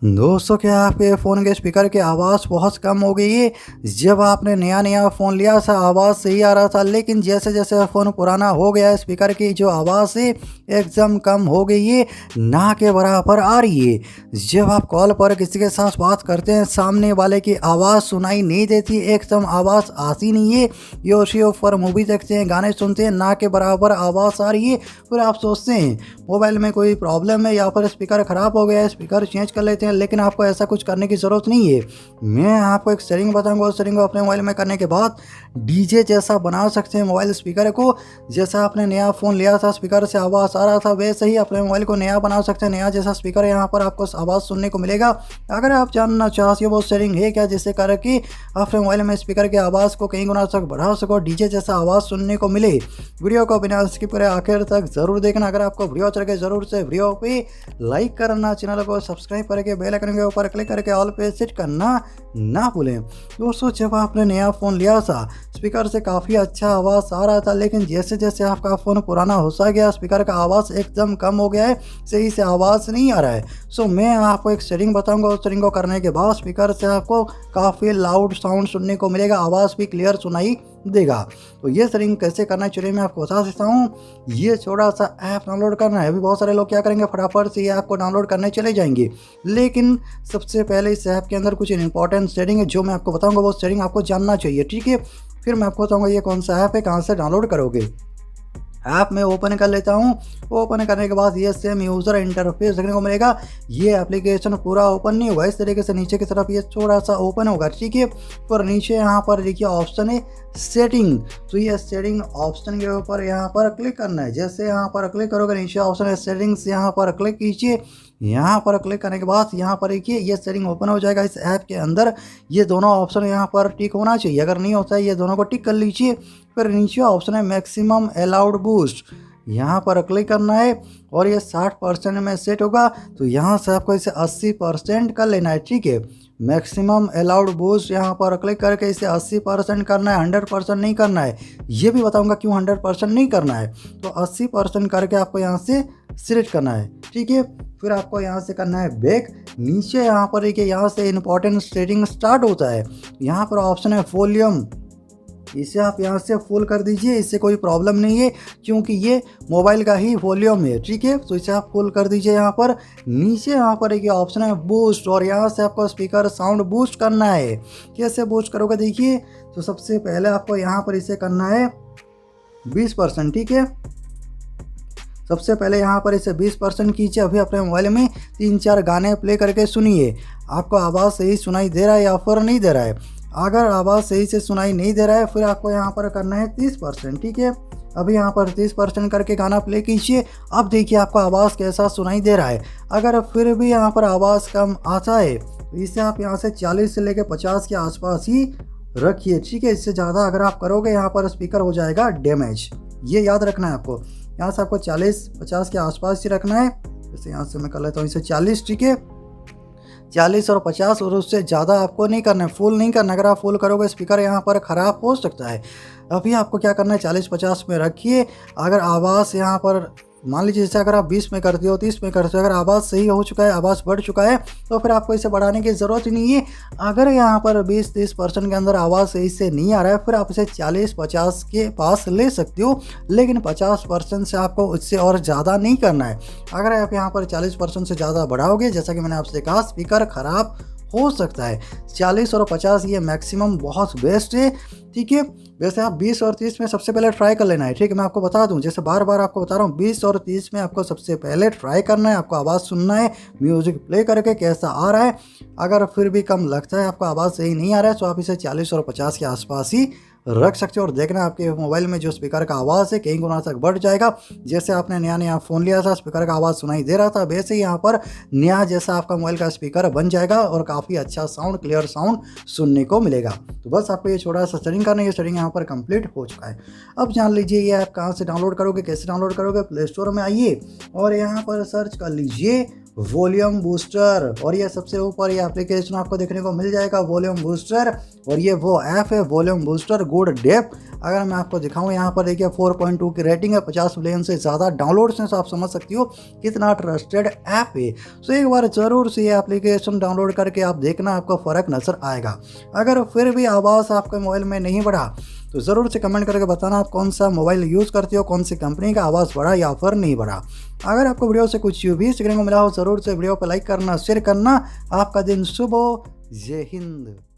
दोस्तों, क्या आपके फ़ोन के स्पीकर की आवाज़ बहुत कम हो गई है? जब आपने नया फ़ोन लिया था आवाज़ सही आ रहा था, लेकिन जैसे-जैसे फ़ोन पुराना हो गया है स्पीकर की जो आवाज़ है एकदम कम हो गई है, ना के बराबर आ रही है। जब आप कॉल पर किसी के साथ बात करते हैं सामने वाले की आवाज़ सुनाई नहीं देती, एकदम आवाज़ आती नहीं है। योशियो पर मूवी देखते हैं, गाने सुनते हैं, ना के बराबर आवाज़ आ रही है। फिर आप सोचते हैं मोबाइल में कोई प्रॉब्लम है या फिर स्पीकर ख़राब हो गया है, स्पीकर चेंज कर लेते हैं, लेकिन आपको ऐसा कुछ करने की ज़रूरत नहीं है। मैं आपको एक सेटिंग बताऊंगा, उस सेटिंग को अपने मोबाइल में करने के बाद डीजे जैसा बना सकते हैं मोबाइल स्पीकर को। जैसा आपने नया फ़ोन लिया था स्पीकर से आवाज़ आ रहा था, वैसे ही अपने मोबाइल को नया बना सकते हैं। नया जैसा स्पीकर यहाँ पर आपको आवाज़ सुनने को मिलेगा। अगर आप जानना चाहते हो वो सेटिंग है क्या, जिससे करके अपने मोबाइल में स्पीकर की आवाज़ को कई गुना तक बढ़ा सको, डीजे जैसा आवाज़ सुनने को मिले, वीडियो को बिना स्किप करे आखिर तक ज़रूर देखना। अगर आपको वीडियो अच्छा लगे ज़रूर से वीडियो पे लाइक करना, चैनल को सब्सक्राइब करके बेल आइकन के ऊपर क्लिक करके ऑल पे सेट करना ना भूलें। दोस्तों, जब आपने नया फ़ोन लिया था स्पीकर से काफ़ी अच्छा आवाज़ आ रहा था, लेकिन जैसे जैसे आपका फ़ोन पुराना होता गया स्पीकर का आवाज़ एकदम कम हो गया है, सही से आवाज़ नहीं आ रहा है। सो मैं आपको एक सेटिंग बताऊंगा, उस सेटिंग को करने के बाद स्पीकर से आपको काफ़ी लाउड साउंड सुनने को मिलेगा, आवाज़ भी क्लियर सुनाई देगा। तो ये सेटिंग कैसे करना है चलिए मैं आपको बता देता हूँ। ये छोटा सा ऐप डाउनलोड करना है। अभी बहुत सारे लोग क्या करेंगे, फटाफट से ये ऐप को डाउनलोड करने चले जाएंगे, लेकिन सबसे पहले इस ऐप के अंदर कुछ इंपॉर्टेंट सेटिंग है जो मैं आपको बताऊंगा, वो सेटिंग आपको जानना चाहिए, ठीक है। फिर मैं आपको बताऊंगा ये कौन सा ऐप है, कहाँ से डाउनलोड करोगे। ऐप में ओपन कर लेता हूँ। ओपन करने के बाद ये सेम यूज़र इंटरफेस देखने को मिलेगा। ये एप्लीकेशन पूरा ओपन नहीं हुआ, इस तरीके से नीचे की तरफ ये थोड़ा सा ओपन होगा, ठीक है। पर नीचे यहाँ पर देखिए ऑप्शन है सेटिंग, तो ये सेटिंग ऑप्शन के ऊपर यहाँ पर क्लिक करना है। जैसे यहाँ पर क्लिक करोगे नीचे ऑप्शन है सेटिंग्स, यहाँ पर क्लिक कीजिए। यहाँ पर क्लिक करने के बाद यहाँ पर देखिए ये सेटिंग ओपन हो जाएगा। इस ऐप के अंदर ये दोनों ऑप्शन यहाँ पर टिक होना चाहिए, अगर नहीं होता है ये दोनों को टिक कर लीजिए। फिर नीचे ऑप्शन है मैक्सिमम अलाउड बूस्ट, यहाँ पर क्लिक करना है और ये 60% में सेट होगा, तो यहाँ से आपको इसे 80% कर लेना है, ठीक है। मैक्सिमम अलाउड बूस्ट यहाँ पर क्लिक करके इसे 80% करना है, 100% नहीं करना है। ये भी बताऊंगा क्यों 100% नहीं करना है। तो 80% करके आपको यहाँ से सिलेक्ट करना है, ठीक है। फिर आपको यहाँ से करना है बैक। नीचे यहाँ पर देखिए यहाँ से इंपॉर्टेंट सेटिंग स्टार्ट होता है। यहाँ पर ऑप्शन है वॉल्यूम, इसे आप यहाँ से फुल कर दीजिए, इससे कोई प्रॉब्लम नहीं है क्योंकि ये मोबाइल का ही वॉल्यूम है, ठीक है। तो इसे आप फुल कर दीजिए। यहाँ पर नीचे यहाँ पर एक ऑप्शन है बूस्ट, और यहाँ से आपको स्पीकर साउंड बूस्ट करना है। कैसे बूस्ट करोगे देखिए, तो सबसे पहले आपको यहाँ पर इसे करना है 20%, ठीक है। सबसे पहले यहाँ पर इसे 20% कीजिए। अभी अपने मोबाइल में 3-4 गाने प्ले करके सुनिए, आपको आवाज़ सही सुनाई दे रहा है या फिर नहीं दे रहा है। अगर आवाज़ सही से सुनाई नहीं दे रहा है फिर आपको यहाँ पर करना है 30%, ठीक है। अभी यहाँ पर 30% करके गाना प्ले कीजिए। अब देखिए आपको आवाज़ कैसा सुनाई दे रहा है। अगर फिर भी यहाँ पर आवाज़ कम आता है तो इसे आप यहाँ से 40 से लेकर 50 के आसपास ही रखिए, ठीक है। इससे ज़्यादा अगर आप करोगे यहाँ पर स्पीकर हो जाएगा डैमेज, ये याद रखना है आपको। यहाँ से आपको 40-50 के आसपास ही रखना है। जैसे यहाँ से मैं कर लेता हूँ इसे 40, ठीक है। 40 और 50 और उससे ज़्यादा आपको नहीं करना है, फुल नहीं करना। अगर आप फुल करोगे स्पीकर यहाँ पर ख़राब हो सकता है। अभी आपको क्या करना है, 40-50 में रखिए। अगर आवाज़ यहाँ पर मान लीजिए जैसे अगर आप 20 में करते हो, 30 में करते हो, अगर आवाज़ सही हो चुका है, आवाज़ बढ़ चुका है, तो फिर आपको इसे बढ़ाने की ज़रूरत ही नहीं है। अगर यहाँ पर 20-30% के अंदर आवाज़ सही से नहीं आ रहा है फिर आप इसे 40-50 के पास ले सकते हो, लेकिन 50% से आपको इससे और ज़्यादा नहीं करना है। अगर आप यहाँ पर 40% से ज़्यादा बढ़ाओगे, जैसा कि मैंने आपसे कहा, स्पीकर ख़राब हो सकता है। 40 और 50 ये मैक्सिमम बहुत बेस्ट है, ठीक है। वैसे आप 20 और 30 में सबसे पहले ट्राई कर लेना है, ठीक है। मैं आपको बता दूं, जैसे बार बार आपको बता रहा हूँ, 20 और 30 में आपको सबसे पहले ट्राई करना है। आपको आवाज़ सुनना है, म्यूज़िक प्ले करके कैसा आ रहा है। अगर फिर भी कम लगता है, आपको आवाज़ सही नहीं आ रहा है, तो आप इसे 40 और 50 के आसपास ही रख सकते हो। और देखना आपके मोबाइल में जो स्पीकर का आवाज़ है कई गुना तक बढ़ जाएगा। जैसे आपने नया फ़ोन लिया था स्पीकर का आवाज़ सुनाई दे रहा था, वैसे ही यहाँ पर नया जैसा आपका मोबाइल का स्पीकर बन जाएगा और काफ़ी अच्छा साउंड, क्लियर साउंड सुनने को मिलेगा। तो बस आपको ये छोटा सा सेटिंग करना है। ये सेटिंग यहाँ पर कंप्लीट हो चुका है। अब जान लीजिए ये ऐप कहाँ से डाउनलोड करोगे, कैसे डाउनलोड करोगे। प्ले स्टोर में आइए और यहाँ पर सर्च कर लीजिए वॉल्यूम बूस्टर। और ये सबसे ऊपर ये एप्लीकेशन आपको देखने को मिल जाएगा, वॉल्यूम बूस्टर। और ये वो ऐप है वॉल्यूम बूस्टर गुड डेप। अगर मैं आपको दिखाऊं यहाँ पर देखिए 4.2 की रेटिंग है, 50 मिलियन से ज़्यादा डाउनलोड्स हैं। तो आप समझ सकती हो कितना ट्रस्टेड ऐप है। सो एक बार ज़रूर से ये एप्लीकेशन डाउनलोड करके आप देखना, आपको फ़र्क नज़र आएगा। अगर फिर भी आवाज़ आपके मोबाइल में नहीं बढ़ा तो ज़रूर से कमेंट करके बताना आप कौन सा मोबाइल यूज़ करते हो, कौन सी कंपनी का, आवाज़ बढ़ा या फिर नहीं बढ़ा। अगर आपको वीडियो से कुछ भी सीखने को मिला हो ज़रूर से वीडियो पर लाइक करना, शेयर करना। आपका दिन शुभ हो। जय हिंद।